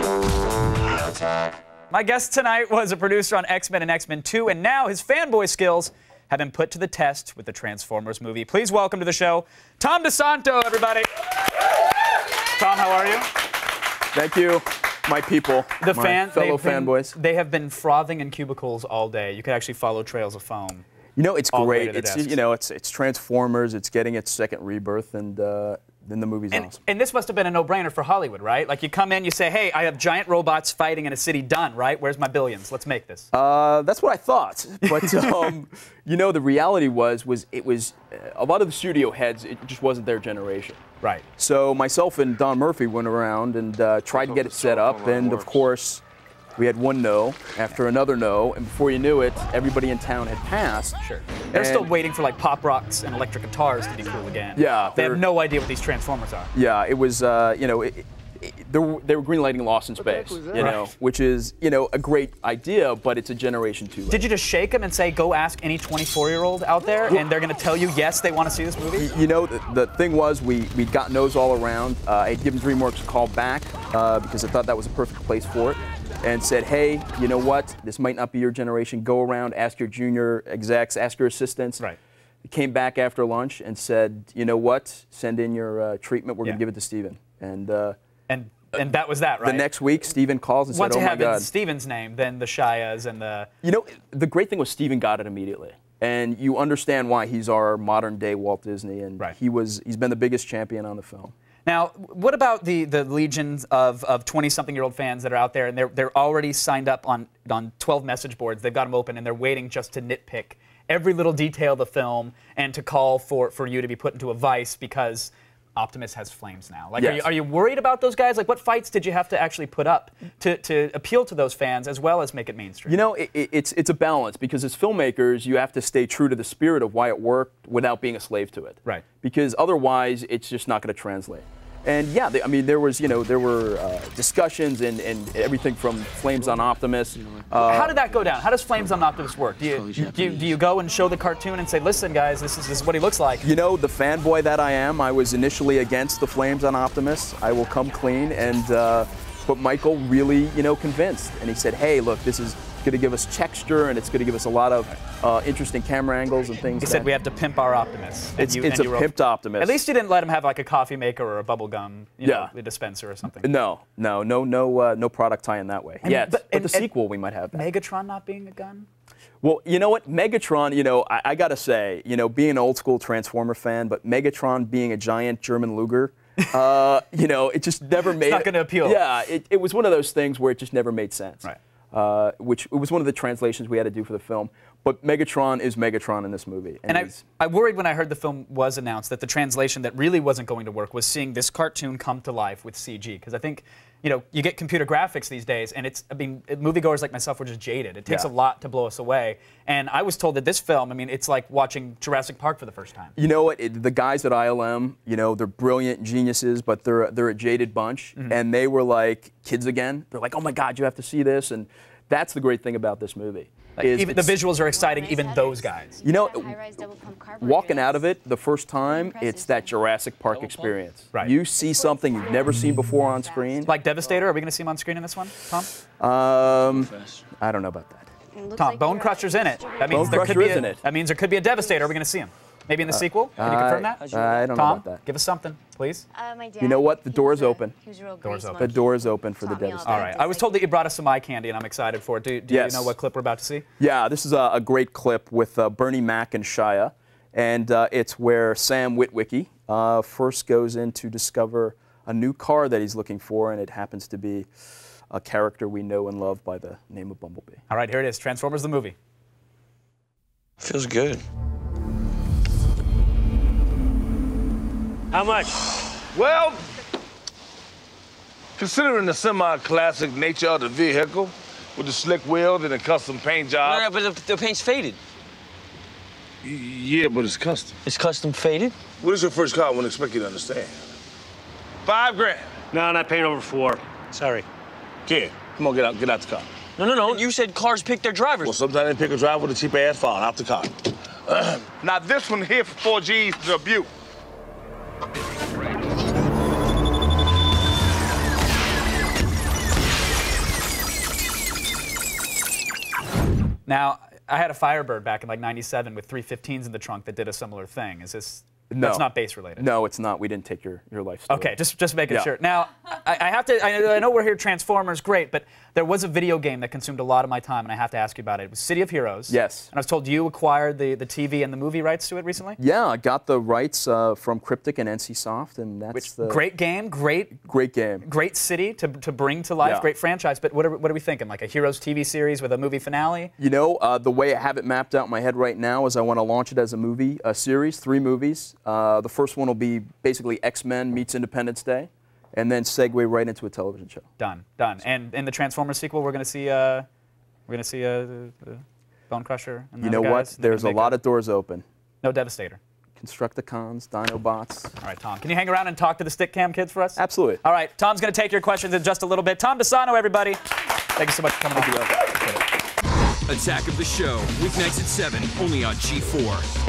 My guest tonight was a producer on X-Men and X-Men 2, and now his fanboy skills have been put to the test with the Transformers movie. Please welcome to the show, Tom De Santo, everybody. Tom, how are you? Thank you, my people, my fellow fanboys. They have been frothing in cubicles all day. You could actually follow trails of foam. You know, it's great. It's Transformers. It's getting its second rebirth, and then the movie's awesome. And this must have been a no-brainer for Hollywood, right? Like you come in, you say, "Hey, I have giant robots fighting in a city. Done, right? Where's my billions? Let's make this." That's what I thought, but you know, the reality was it was a lot of the studio heads. It just wasn't their generation. Right. So myself and Don Murphy went around and tried to get it set up, and of course, we had one no after another no, and before you knew it, everybody in town had passed. Sure. They're still waiting for like pop rocks and electric guitars to be cool again. Yeah. They have no idea what these Transformers are. Yeah, it was, you know, they were greenlighting Lost in Space, you know, which is, you know, a great idea, but it's a generation too late. Did you just shake them and say, go ask any 24-year-old out there, and they're going to tell you, yes, they want to see this movie? You know, the thing was, we got no's all around. I had given DreamWorks a call back because I thought that was a perfect place for it, and said, hey, you know what, this might not be your generation. Go around, ask your junior execs, ask your assistants. Right. He came back after lunch and said, you know what, send in your treatment. We're going to give it to Steven. And that was that, right? The next week, Steven calls and said, oh my God. Once you have Steven's name, then the Shias and the... You know, the great thing was Steven got it immediately. And you understand why he's our modern-day Walt Disney, and he's been the biggest champion on the film. Now, what about the legions of 20-something-year-old fans that are out there, and they're already signed up on 12 message boards. They've got them open, and they're waiting just to nitpick every little detail of the film and to call for you to be put into a vice because Optimus has flames now. Like, are you worried about those guys? Like, what fights did you have to actually put up to appeal to those fans as well as make it mainstream? You know, it's a balance, because as filmmakers, you have to stay true to the spirit of why it worked without being a slave to it. Right. Because otherwise, it's just not going to translate. And yeah, I mean, there were discussions and everything from Flames on Optimus. How did that go down? How does Flames on Optimus work? Do you go and show the cartoon and say, listen, guys, this is what he looks like? You know, the fanboy that I am, I was initially against the Flames on Optimus. I will come clean, and but Michael really, you know, convinced, and he said, hey, look, this is going to give us texture, and it's going to give us a lot of interesting camera angles and things. He said we have to pimp our Optimus. It's a pimped Optimus. At least you didn't let him have like a coffee maker or a bubble gum, you know, a dispenser or something. No product tie in that way. But the sequel we might have that. Megatron not being a gun? Well, you know what, Megatron, you know, I got to say, you know, being an old school Transformer fan, but Megatron being a giant German Luger, you know, it just never made. It's not going to appeal. Yeah, it was one of those things where it just never made sense. Right. Which it was one of the translations we had to do for the film. But Megatron is Megatron in this movie. And I worried when I heard the film was announced that the translation that really wasn't going to work was seeing this cartoon come to life with CG. Because I think, you know, you get computer graphics these days, and I mean, moviegoers like myself were just jaded. It takes a lot to blow us away. And I was told that this film, I mean, it's like watching Jurassic Park for the first time. You know what? The guys at ILM, you know, they're brilliant geniuses, but they're a jaded bunch. And they were like kids again. They're like, oh my God, you have to see this. And that's the great thing about this movie. Like, even the visuals are exciting, even those guys. You know, walking out of it the first time, it's that Jurassic Park experience. Right. You see something you've never seen before on screen. Like Devastator, are we going to see him on screen in this one, Tom? I don't know about that. Tom, Bone Crusher's in it. That means there could be a Devastator. Are we going to see him? Maybe in the sequel? Can you confirm that? I don't know about that. Give us something, please. You know what? The door's open. Door's open. The door's open for the Devastator. All right. I was told that you brought us some eye candy, and I'm excited for it. Do you know what clip we're about to see? Yeah, this is a great clip with Bernie Mac and Shia. And it's where Sam Witwicky first goes in to discover a new car that he's looking for, and it happens to be a character we know and love by the name of Bumblebee. All right, here it is. Transformers the movie. Feels good. How much? Well, considering the semi-classic nature of the vehicle, with the slick wheels and the custom paint job. No, but the paint's faded. Yeah, but it's custom. It's custom faded? What is your first car? I wouldn't expect you to understand. $5 grand. No, not paying over 4. Sorry. Kid, come on, get out the car. No. You said cars pick their drivers. Well, sometimes they pick a driver with a cheap-ass phone. Out the car. Now, this one here for 4 G's is a Butte. Now, I had a Firebird back in like '97 with 315s in the trunk that did a similar thing. Is this? No. That's not bass related. No, it's not. We didn't take your life story. Okay, just making Yeah. sure. Now, I have to. I know we're here. Transformers, great, but there was a video game that consumed a lot of my time, and I have to ask you about it. It was City of Heroes. Yes. And I was told you acquired the TV and the movie rights to it recently. Yeah, I got the rights from Cryptic and NCSoft, and that's the Great game, great game. Great city to bring to life, Yeah. great franchise. But what are we thinking? Like a Heroes TV series with a movie finale? You know, the way I have it mapped out in my head right now is I want to launch it as a series, 3 movies. The first one will be basically X-Men meets Independence Day, and then segue right into a television show. Done. And in the Transformers sequel, we're gonna see the Bone Crusher. And the You know other what? guys, and There's a make lot of doors open. no Devastator. Constructicons, Dinobots. All right, Tom. Can you hang around and talk to the stick cam kids for us? Absolutely. All right, Tom's going to take your questions in just a little bit. Tom De Santo, everybody. Thank you so much for coming on. Attack of the Show, weeknights at 7, only on G4.